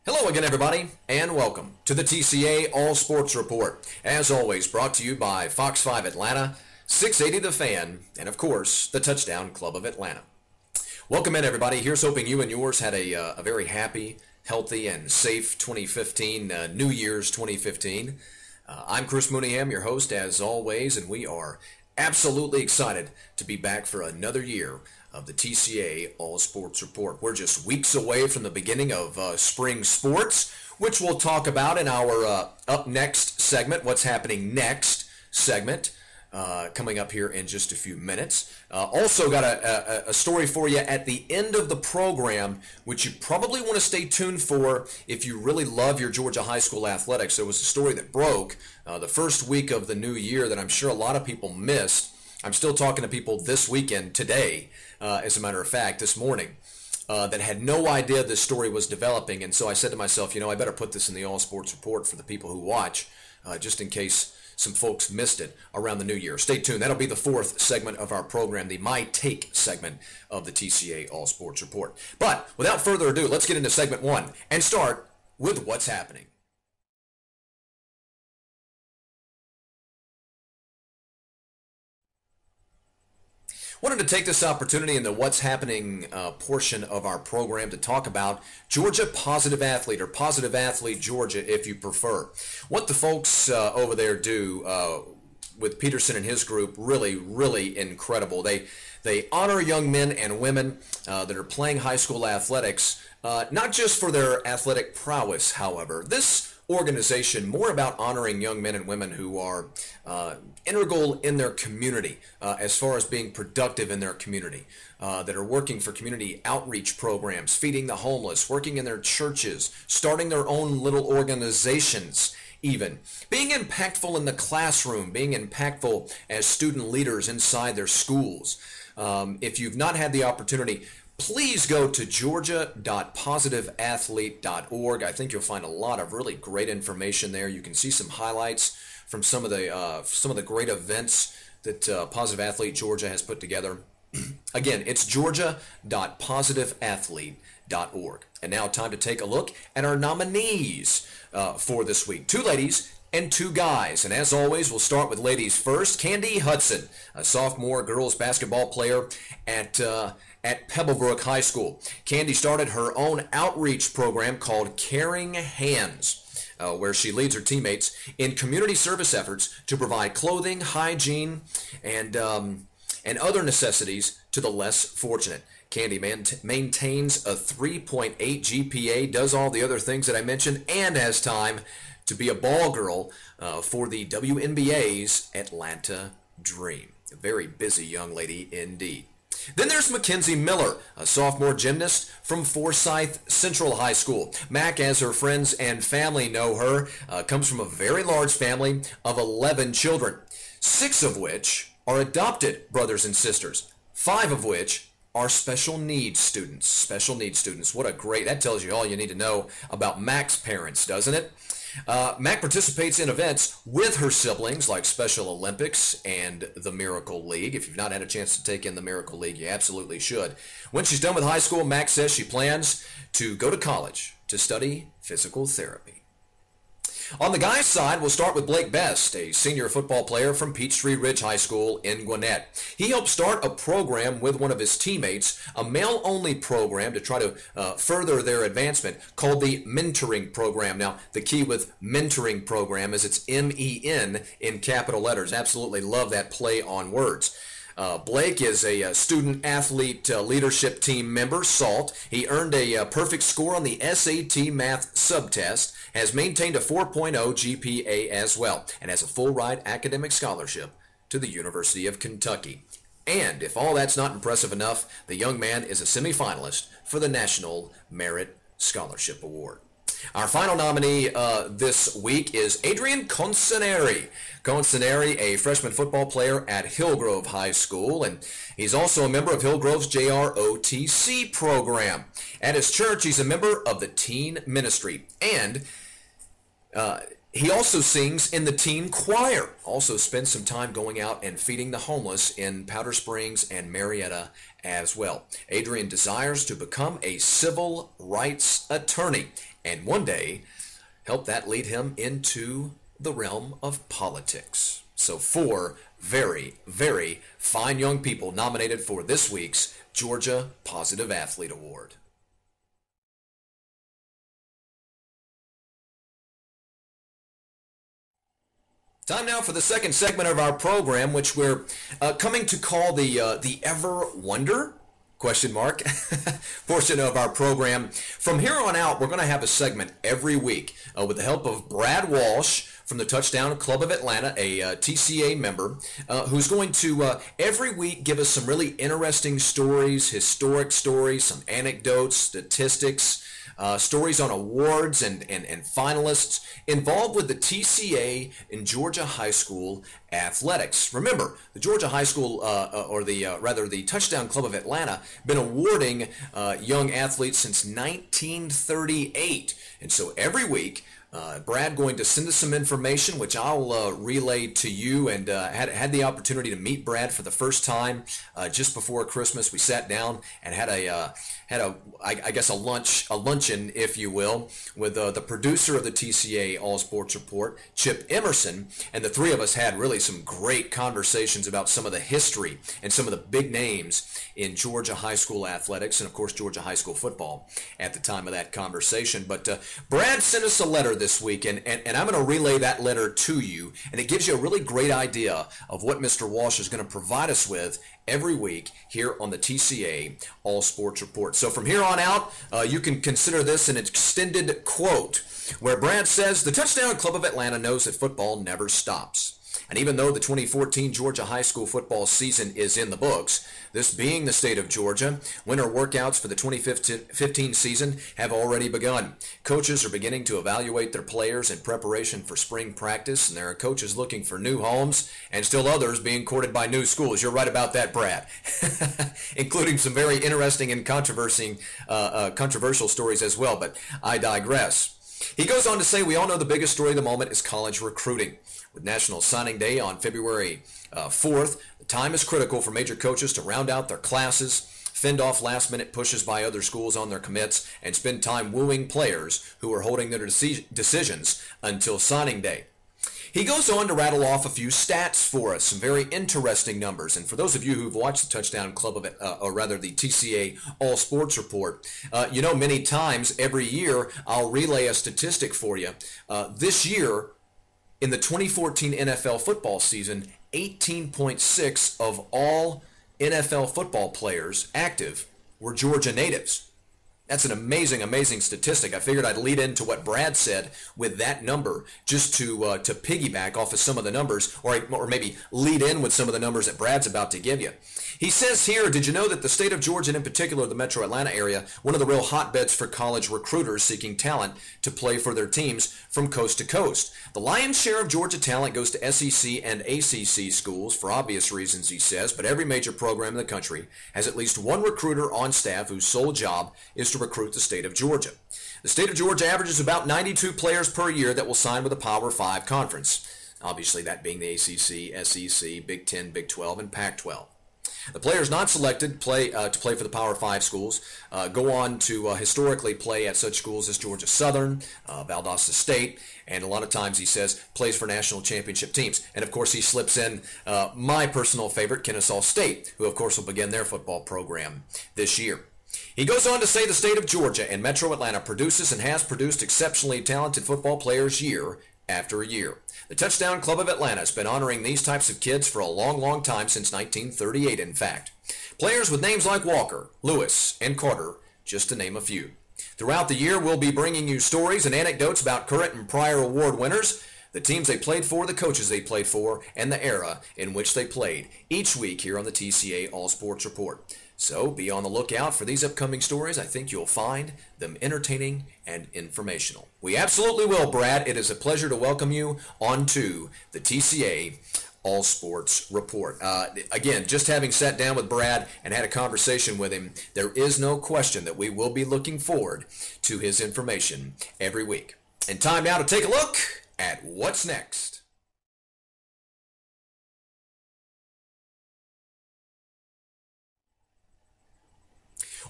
Hello again, everybody, and welcome to the TCA All Sports Report. As always, brought to you by Fox 5 Atlanta, 680 The Fan, and of course, the Touchdown Club of Atlanta. Welcome in, everybody. Here's hoping you and yours had a very happy, healthy, and safe 2015, New Year's 2015. I'm Chris Mooneyham, your host, as always, and we are absolutely excited to be back for another year of the TCA All Sports Report. We're just weeks away from the beginning of spring sports, which we'll talk about in our Up Next segment, What's Happening Next segment, coming up here in just a few minutes. Also got a story for you at the end of the program, which you probably want to stay tuned for if you really love your Georgia high school athletics. There was a story that broke the first week of the new year that I'm sure a lot of people missed. I'm still talking to people this weekend, today, as a matter of fact, this morning, that had no idea this story was developing. And so I said to myself, I better put this in the All Sports Report for the people who watch, just in case some folks missed it around the new year. Stay tuned. That'll be the fourth segment of our program, the My Take segment of the TCA All Sports Report. But without further ado, let's get into segment one and start with what's happening. Wanted to take this opportunity in the What's Happening portion of our program to talk about Georgia Positive Athlete, or Positive Athlete Georgia if you prefer. What the folks over there do with Peterson and his group, really incredible. They honor young men and women that are playing high school athletics, not just for their athletic prowess, however. This organization more about honoring young men and women who are integral in their community as far as being productive in their community, that are working for community outreach programs, feeding the homeless, working in their churches, starting their own little organizations, even being impactful in the classroom, being impactful as student leaders inside their schools. If you've not had the opportunity, please go to georgia.positiveathlete.org. I think you'll find a lot of really great information there. You can see some highlights from some of the great events that Positive Athlete Georgia has put together. Again, it's georgia.positiveathlete.org. And now time to take a look at our nominees for this week. Two ladies and two guys. And as always, we'll start with ladies first. Candy Hudson, a sophomore girls basketball player at Pebblebrook High School. Candy started her own outreach program called Caring Hands, where she leads her teammates in community service efforts to provide clothing, hygiene, and other necessities to the less fortunate. Candy maintains a 3.8 GPA, does all the other things that I mentioned, and has time to be a ball girl for the WNBA's Atlanta Dream. A very busy young lady indeed. Then there's Mackenzie Miller, a sophomore gymnast from Forsyth Central High School. Mac, as her friends and family know her, comes from a very large family of 11 children, 6 of which are adopted brothers and sisters, 5 of which are special needs students. Special needs students. What a great, that tells you all you need to know about Mac's parents, doesn't it? Mac participates in events with her siblings like Special Olympics and the Miracle League. If you've not had a chance to take in the Miracle League, you absolutely should. When she's done with high school, Mac says she plans to go to college to study physical therapy. On the guys' side, we'll start with Blake Best, a senior football player from Peachtree Ridge High School in Gwinnett. He helped start a program with one of his teammates, a male-only program to try to further their advancement called the Mentoring Program. Now, the key with Mentoring Program is it's M-E-N in capital letters. Absolutely love that play on words. Blake is a student-athlete leadership team member, SALT. He earned a perfect score on the SAT math subtest, has maintained a 4.0 GPA as well, and has a full-ride academic scholarship to the University of Kentucky. And if all that's not impressive enough, the young man is a semifinalist for the National Merit Scholarship Award. Our final nominee this week is Adrian Consineri. Consineri, a freshman football player at Hillgrove High School, and he's also a member of Hillgrove's JROTC program. At his church, he's a member of the teen ministry, and He also sings in the teen choir. Also spends some time going out and feeding the homeless in Powder Springs and Marietta as well. Adrian desires to become a civil rights attorney and one day help that lead him into the realm of politics. So 4 very, very fine young people nominated for this week's Georgia Positive Athlete Award. Time now for the second segment of our program, which we're coming to call the Ever Wonder question mark portion of our program. From here on out, we're going to have a segment every week with the help of Brad Walsh from the Touchdown Club of Atlanta, a TCA member, who's going to every week give us some really interesting stories, historic stories, some anecdotes, statistics, stories on awards and finalists involved with the TCA in Georgia high school athletics. Remember, the Georgia High School, the Touchdown Club of Atlanta, been awarding young athletes since 1938. And so every week, Brad going to send us some information, which I'll relay to you. And had the opportunity to meet Brad for the first time just before Christmas. We sat down and had a luncheon, if you will, with the producer of the TCA All Sports Report, Chip Emerson, and the three of us had really some great conversations about some of the history and some of the big names in Georgia high school athletics and, of course, Georgia high school football at the time of that conversation. But Brad sent us a letter this week, and I'm going to relay that letter to you, and it gives you a really great idea of what Mr. Walsh is going to provide us with every week here on the TCA All Sports Report. So from here on out, you can consider this an extended quote where Brad says, "The Touchdown Club of Atlanta knows that football never stops. And even though the 2014 Georgia high school football season is in the books, this being the state of Georgia, winter workouts for the 2015 season have already begun. Coaches are beginning to evaluate their players in preparation for spring practice, and there are coaches looking for new homes and still others being courted by new schools." You're right about that, Brad. Including some very interesting and controversial stories as well, but I digress. He goes on to say, "We all know the biggest story of the moment is college recruiting. With National Signing Day on February 4th, the time is critical for major coaches to round out their classes, fend off last-minute pushes by other schools on their commits, and spend time wooing players who are holding their decisions until signing day." He goes on to rattle off a few stats for us, some very interesting numbers. And for those of you who've watched the Touchdown Club of the TCA All Sports Report, you know many times every year I'll relay a statistic for you. This year, in the 2014 NFL football season, 18.6 of all NFL football players active were Georgia natives. That's an amazing, amazing statistic. I figured I'd lead into what Brad said with that number just to piggyback off of some of the numbers, or maybe lead in with some of the numbers that Brad's about to give you. He says here, "Did you know that the state of Georgia, and in particular the metro Atlanta area, one of the real hotbeds for college recruiters seeking talent to play for their teams from coast to coast? The lion's share of Georgia talent goes to SEC and ACC schools for obvious reasons," he says, "but every major program in the country has at least one recruiter on staff whose sole job is to recruit the state of Georgia. The state of Georgia averages about 92 players per year that will sign with a Power 5 conference. Obviously, that being the ACC, SEC, Big 10, Big 12, and Pac-12. The players not selected to play for the Power 5 schools go on to historically play at such schools as Georgia Southern, Valdosta State, and a lot of times, he says, plays for national championship teams." And of course, he slips in my personal favorite, Kennesaw State, who of course will begin their football program this year. He goes on to say the state of Georgia and Metro Atlanta produces and has produced exceptionally talented football players year after year. The Touchdown Club of Atlanta has been honoring these types of kids for a long, long time, since 1938, in fact. Players with names like Walker, Lewis, and Carter, just to name a few. Throughout the year, we'll be bringing you stories and anecdotes about current and prior award winners, the teams they played for, the coaches they played for, and the era in which they played, each week here on the TCA All Sports Report. So be on the lookout for these upcoming stories. I think you'll find them entertaining and informational. We absolutely will, Brad. It is a pleasure to welcome you onto the TCA All Sports Report. Again, just having sat down with Brad and had a conversation with him, there is no question that we will be looking forward to his information every week. And time now to take a look at What's Next.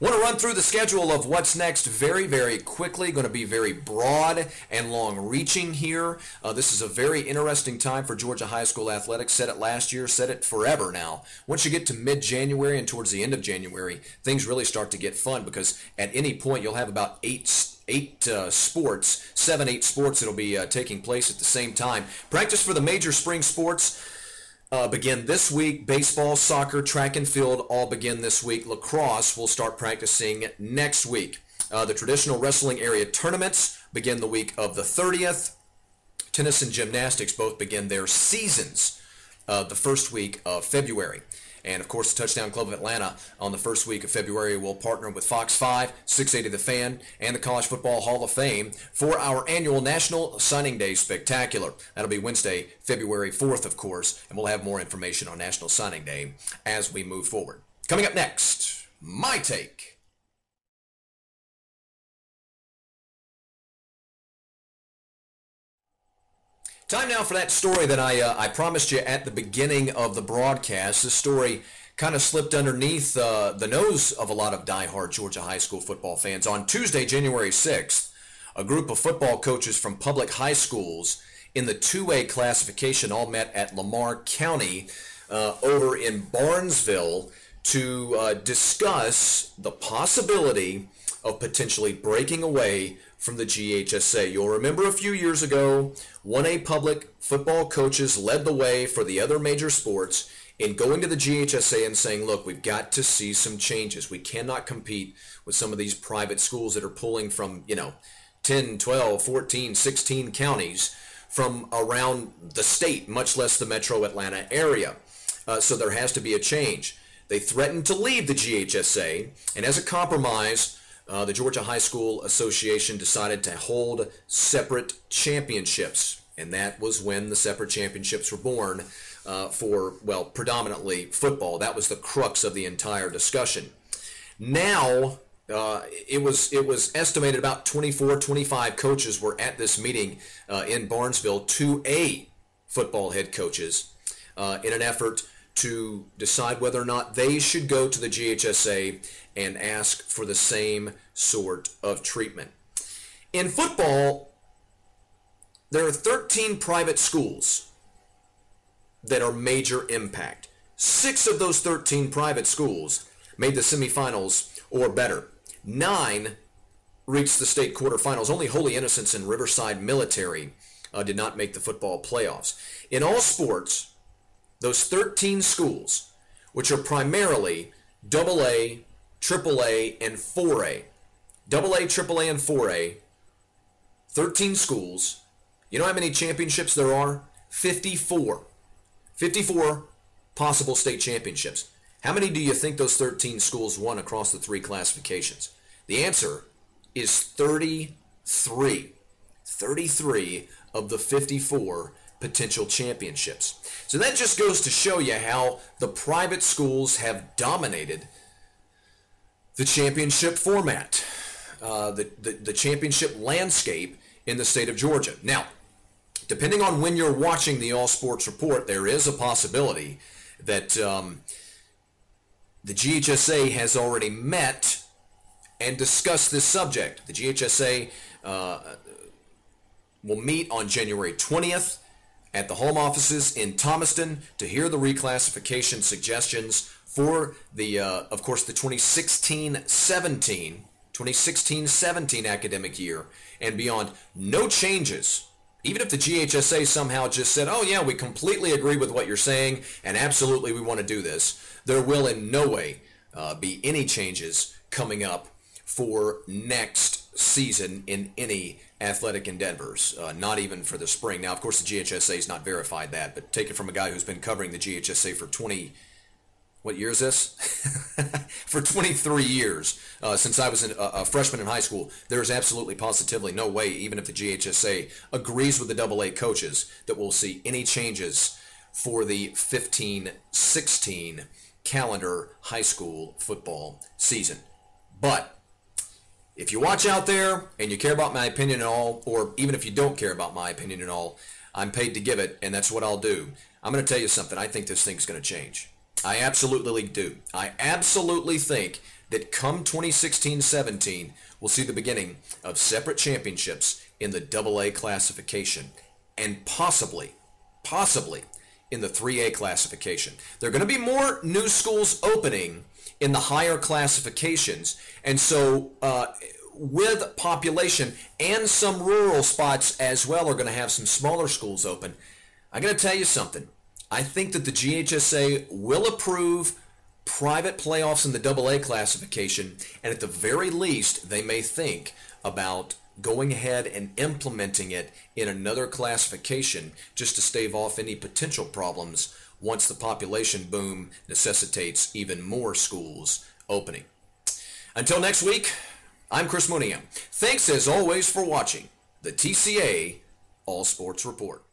Want to run through the schedule of what's next very, very quickly. Going to be very broad and long-reaching here. This is a very interesting time for Georgia high school athletics. Said it last year, said it forever now. Once you get to mid-January and towards the end of January, things really start to get fun because at any point you'll have about eight sports, 7-8 sports that'll be taking place at the same time. Practice for the major spring sports begin this week. Baseball, soccer, track and field all begin this week. Lacrosse will start practicing next week. The traditional wrestling area tournaments begin the week of the 30th. Tennis and gymnastics both begin their seasons the first week of February. And, of course, the Touchdown Club of Atlanta on the first week of February will partner with Fox 5, 680 The Fan, and the College Football Hall of Fame for our annual National Signing Day Spectacular. That'll be Wednesday, February 4th, of course, and we'll have more information on National Signing Day as we move forward. Coming up next, My Take. Time now for that story that I promised you at the beginning of the broadcast. This story kind of slipped underneath the nose of a lot of diehard Georgia high school football fans. On Tuesday, January 6th, a group of football coaches from public high schools in the 2A classification all met at Lamar County over in Barnesville to discuss the possibility of potentially breaking away from the GHSA. You'll remember a few years ago, 1A public football coaches led the way for the other major sports in going to the GHSA and saying, look, we've got to see some changes. We cannot compete with some of these private schools that are pulling from, 10, 12, 14, 16 counties from around the state, much less the metro Atlanta area. So there has to be a change. They threatened to leave the GHSA, and as a compromise, the Georgia High School Association decided to hold separate championships, and that was when the separate championships were born for, predominantly football. That was the crux of the entire discussion. Now, it was estimated about 24, 25 coaches were at this meeting in Barnesville, 2A football head coaches, in an effort to decide whether or not they should go to the GHSA and ask for the same sort of treatment. In football, there are 13 private schools that are major impact. 6 of those 13 private schools made the semifinals or better. 9 reached the state quarterfinals. Only Holy Innocents and Riverside Military did not make the football playoffs. In all sports, those 13 schools, which are primarily AA, AAA, and 4A, AA, AAA, and 4A, 13 schools. You know how many championships there are? 54. 54 possible state championships. How many do you think those 13 schools won across the 3 classifications? The answer is 33. 33 of the 54 potential championships. So that just goes to show you how the private schools have dominated the championship format, the championship landscape in the state of Georgia. Now, depending on when you're watching the All Sports Report, there is a possibility that the GHSA has already met and discussed this subject. The GHSA will meet on January 20th at the home offices in Thomaston to hear the reclassification suggestions for the, of course, the 2016-17 academic year and beyond. No changes. Even if the GHSA somehow just said, oh yeah, we completely agree with what you're saying and absolutely we want to do this, there will in no way be any changes coming up for next season in any athletic endeavors, not even for the spring. Now, of course, the GHSA has not verified that, but take it from a guy who's been covering the GHSA for 20, what year is this? For 23 years, since I was a freshman in high school, there is absolutely positively no way, even if the GHSA agrees with the AA coaches, that we'll see any changes for the 15-16 calendar high school football season. But if you watch out there and you care about my opinion at all, or even if you don't care about my opinion at all, I'm paid to give it, and that's what I'll do. I'm going to tell you something. I think this thing's going to change. I absolutely do. I absolutely think that come 2016-17, we'll see the beginning of separate championships in the AA classification, and possibly in the 3A classification. There are going to be more new schools opening in the higher classifications, and so with population and some rural spots as well are going to have some smaller schools open. I got to tell you something. I think that the GHSA will approve private playoffs in the AA classification, and at the very least, they may think about going ahead and implementing it in another classification just to stave off any potential problems once the population boom necessitates even more schools opening. Until next week, I'm Chris Mooneyham. Thanks as always for watching the TCA All Sports Report.